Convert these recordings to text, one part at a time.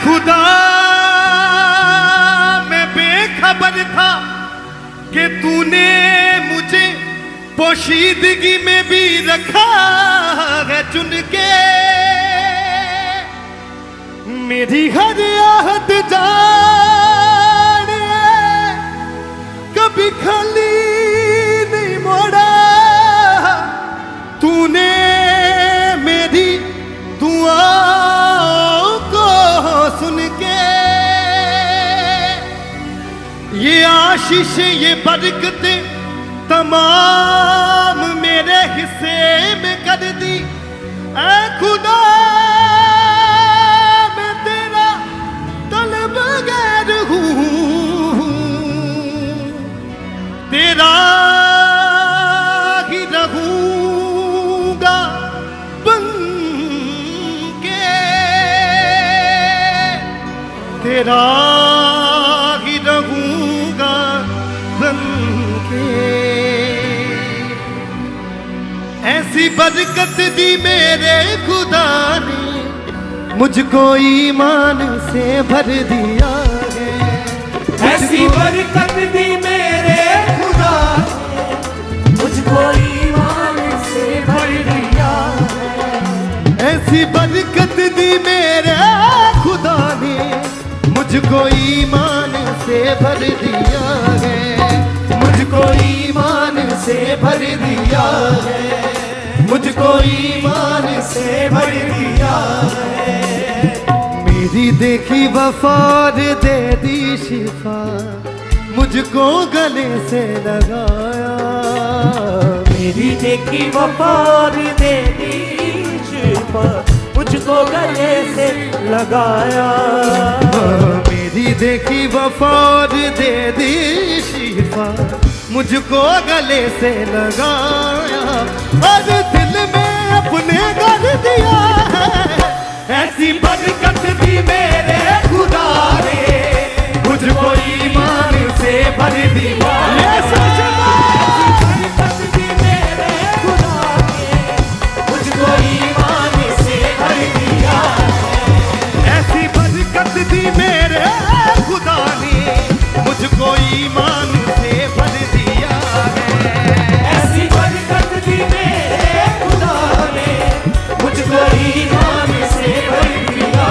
खुदा मैं बेखबर था कि तूने मुझे पोशीदगी में भी रखा है चुन के। मेरी हर आहत जाने कभी खाली नहीं मोड़ा। तूने मेरी दुआओं को सुन के ये आशीष ये बरकतें तमाम मेरे हिस्से में कर दी। ऐ खुदा मैं तेरा तलबगार हूँ, तेरा ही रहूंगा बन के, तेरा ही रहूंगा बन के। ऐसी बरकत दी मेरे खुदा ने मुझको ईमान से भर दिया है। ऐसी बरकत दी मेरे खुदा ने मुझको ईमान से भर दिया है। ऐसी बरकत दी मेरे खुदा ने मुझको ईमान से भर दिया है। मुझको ईमान से भर दिया है। मुझको ईमान से भर दिया है। मेरी देखी वफा दे दी शिफा, मुझको गले से लगाया। मेरी देखी वफा दे दी शिफा, मुझको गले से लगाया। मेरी देखी वफा दे दी शिफा, मुझको गले से लगाया और दिल में अपने कर दिया है। ऐसी बरकत दी मेरे खुदा ने मुझको ईमान से भर दिया। ऐसी बरकत दी मेरे खुदा ने मुझको ईमान से भर दिया। ऐसी बरकत दी मेरे खुदा ने मुझको ईमान से भर दिया है। ऐसी बरकत दी मेरे खुदा ने मुझको ईमान से भर दिया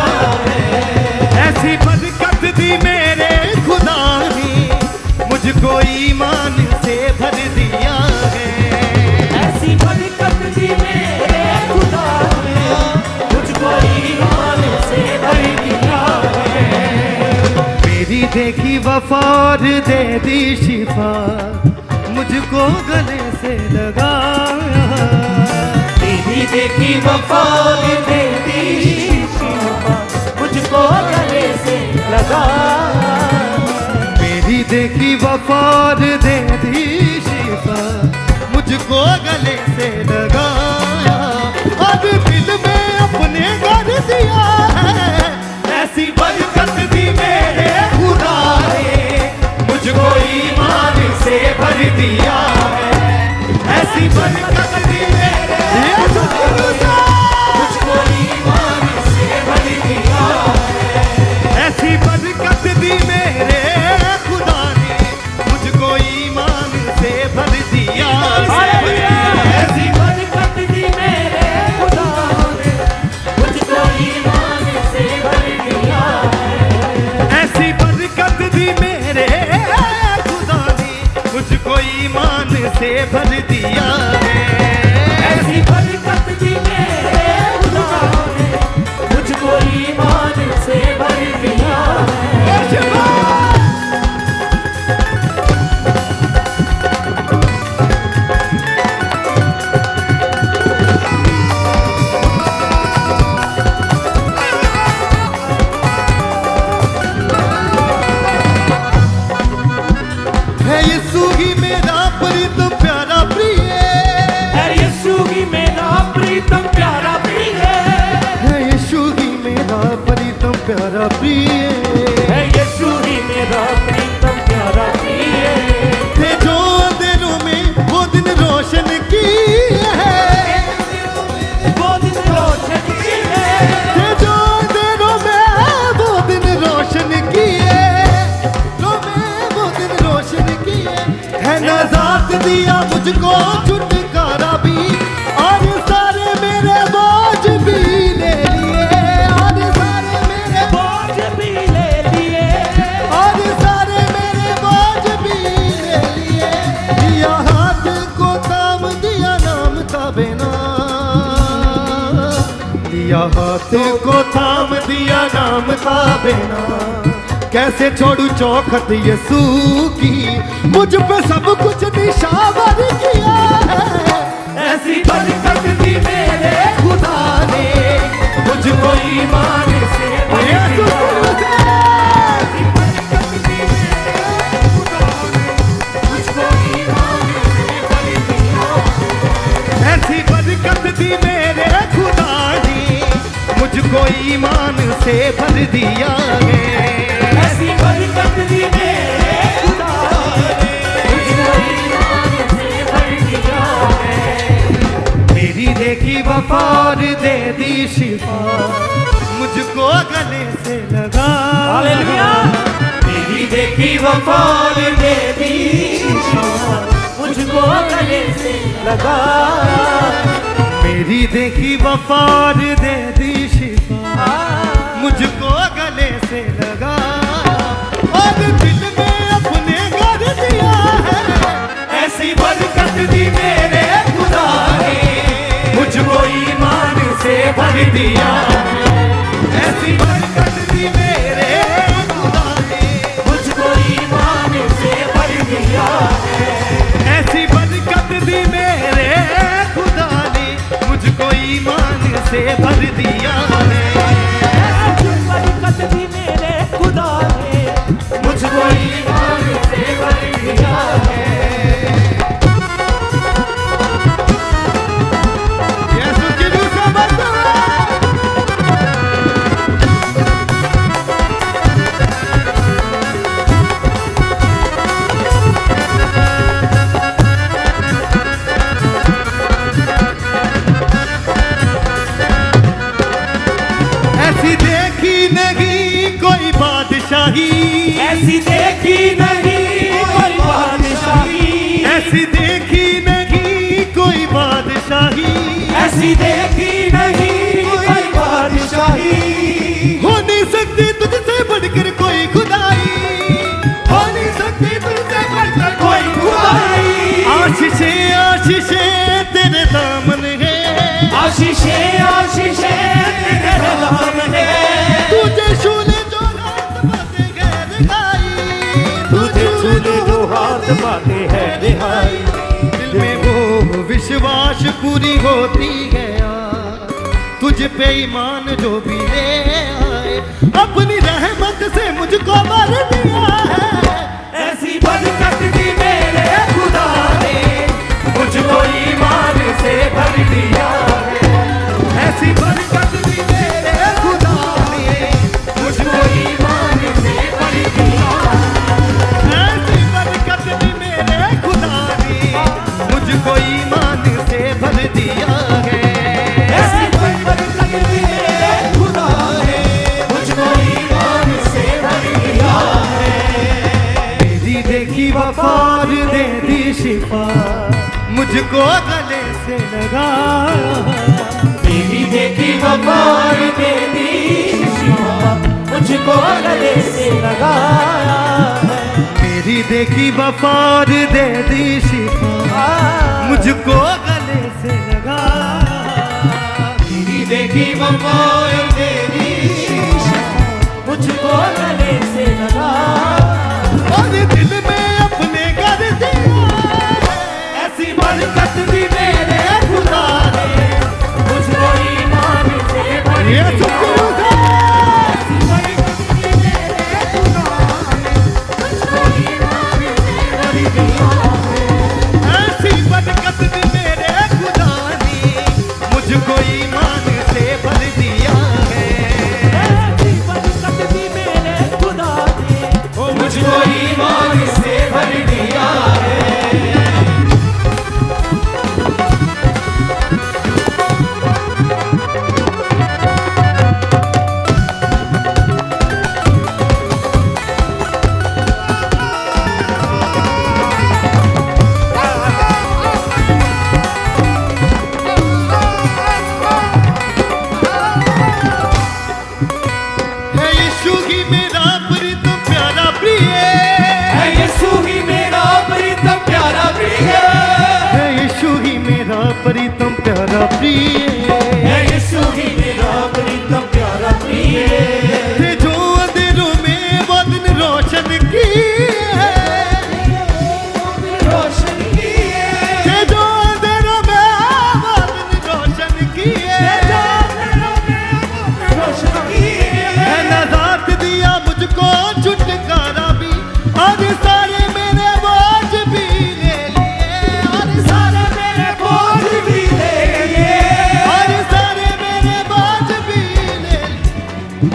है। ऐसी बरकत दी मेरे खुदा ने मुझको ईमान से भर दिया है। ऐसी बरकत दी मेरे खुदा ने मुझको ईमान से भर दिया है। मेरी देखी वफा दे दी शिफा, मुझको गले से लगाया। तेरी देखी वफा दे दी शिफा, मुझको गले से लगाया। मेरी देखी वफा दे दी शिफा, मुझको गले से लगाया और दिल में अपने कर दिया है। ऐसी बरकत दी मेरे खुदा ने मुझको ईमान से भर दिया है। ऐसी बरकत दी मेरे खुदा ने मुझको ईमान से भर दिया है। ऐसी बरकत दी मेरे खुदा ने मुझको ईमान से भर दिया है। ऐसी बरकत दी मेरे खुदा ने मुझको ईमान से भर दिया है। ऐसी बरकत दी मेरे खुदा ने मुझको ईमान से भर दिया है। ऐसी बरकत दी मेरे खुदा ने मुझको ईमान से भर दिया है। है यीशु ही मेरा प्रीतम प्यारा प्रिय, है यीशु ही मेरा प्रीतम प्यारा प्रिय। है यीशु ही मेरा प्रीतम प्यारा प्रिय। है यीशु ही मेरा प्रीतम प्यारा प्रिय। थे जो अंधेरों में वो दिन रोशन की है। वो दिन रोशन की है। थे जो अंधेरों में वो मुझको छुटकारा भी और सारे मेरे बोझ भी ले लिए, और सारे मेरे बोझ भी ले लिए, और सारे मेरे बोझ भी ले लिए। दिया हाथ को थाम दिया नाम था बिना, दिया हाथ को थाम दिया नाम था बिना। कैसे छोड़ू चौखट यसू की, मुझ पे सब कुछ निशावर किया है। ऐसी बरकत दी मेरे खुदा ने मुझको ईमान से भर यसू दिया। की बरकत दी मेरे खुदा ने मुझको ईमान से भर दिया। ऐसी बरकत दी मेरे खुदा ने मुझको ईमान से भर दिया है। ऐसी बरकत दी मेरे खुदा ने मुझको ईमान से भर दिया है। मेरी देखी वफा और दे दी शिफा, मुझको गले से लगा। हालेलुया। मेरी देखी वफा और दे दी शिफा, मुझको गले से लगा। मेरी देखी वफा और दे दी शिफा, मुझको गले से लगा और दिल में अपने घर दिया है। ऐसी बरकत दी मेरे खुदा ने मुझको ईमान से भर दिया। ऐसी बरकत दी मेरे खुदा ने मुझको ईमान से भर दिया है। ऐसी बरकत दी मेरे खुदा ने मुझको ईमान से भर दिया है। ऐसी बरकत दी मेरे खुदा ने मुझको ईमान से भर दिया है। यसू की दूसरा बरकत। ऐसी देखी नहीं कोई बादशाही, ऐसी देखी नहीं कोई बादशाही, ऐसी देखी नहीं कोई बादशाही, ऐसी देखी नहीं कोई बादशाही। हो नहीं सकती तुझसे बढ़कर कोई खुदाई, हो नहीं सकती तुझसे बढ़कर कोई खुदाई। आशीषे आशीषे तेरे दामन है, आशीषे आशीषे तेरे नाम है। तुझे छूने जो हाथ पाते गैर गाई, तुझे छूने जो हाथ पाते हैं रिहाई। दिल में वो विश्वास पूरी होती है तुझ पे ईमान जो भी ले आए, अपनी रहमत से मुझको भर दिया है। ऐसी बरकत दी मेरे खुदा ने मुझको ईमान से भर दिया है। ऐसी बरकत दी मेरे खुदा ने मुझको ईमान से भर दिया। ऐसी बरकत दी मेरे खुदा ने मुझको ईमान से भर दिया है। ऐसी बरकत दी मेरे खुदा ने मुझको ईमान से भर दिया है। मेरी देखी वफा और दे दी शिफा, मुझको गले से लगा। मेरी देखी वफा और दे दी शिफा, मुझको गले से लगाया है। मेरी देखी वफा और दे दी शिफा, मुझको गले से लगा। मेरी देखी वफा और दे दी शिफा, मुझको गले से लगाया। और दिल में अपने कर दिया है। ऐसी बरकत दी मेरे खुदा ने मुझको ईमान से भर ये दिया। शुक्र ऐसी बरकत दी मेरे खुदा ने मुझको ईमान से भर दिया है। ऐसी बरकत दी मेरे खुदा ने मुझको ईमान से भर दिया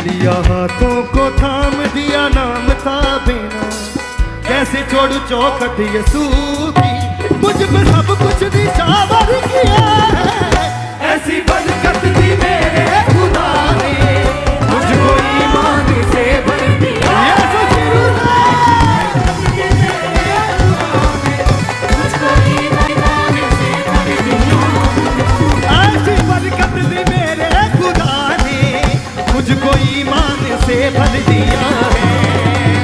लिया हाथों को थाम दिया नाम था बेना, कैसे छोड़ू चौखट यसू की, मुझ पे सब कुछ निछावर किया है। ऐसी बरकत दी मेरे खुदा ने, मुझको ईमान से भर दिया। यीशु सिरुना मुझको ईमान से भर दिया। ऐसी बरकत दी मेरे खुदा ने, मुझको ईमान से भर दिया है।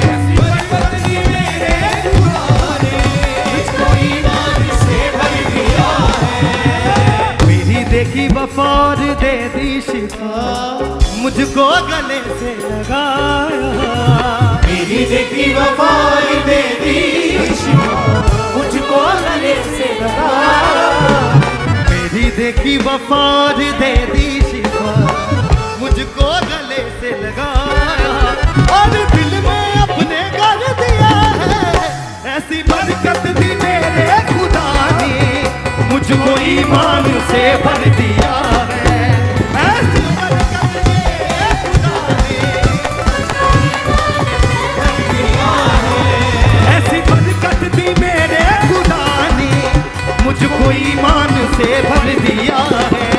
ऐसी बरकत दी मेरे खुदा ने, मुझको ईमान से भर दिया है। मेरी देखी वफा और दे दी शिफा, मुझको गले से लगाया। मेरी देखी वफा दे दी शिफा, मुझको गले से लगाया। मेरी देखी वफा और दे दी शिफा, मुझको गले से लगाया और दिल में अपने कर दिया है। ऐसी बरकत दी मेरे खुदा ने, मुझको ईमान से भर दिया है। ऐसी बरकत मेरे खुदा ने, भर दिया है। ऐसी बरकत दी मेरे खुदा ने, मुझको ईमान से भर दिया है।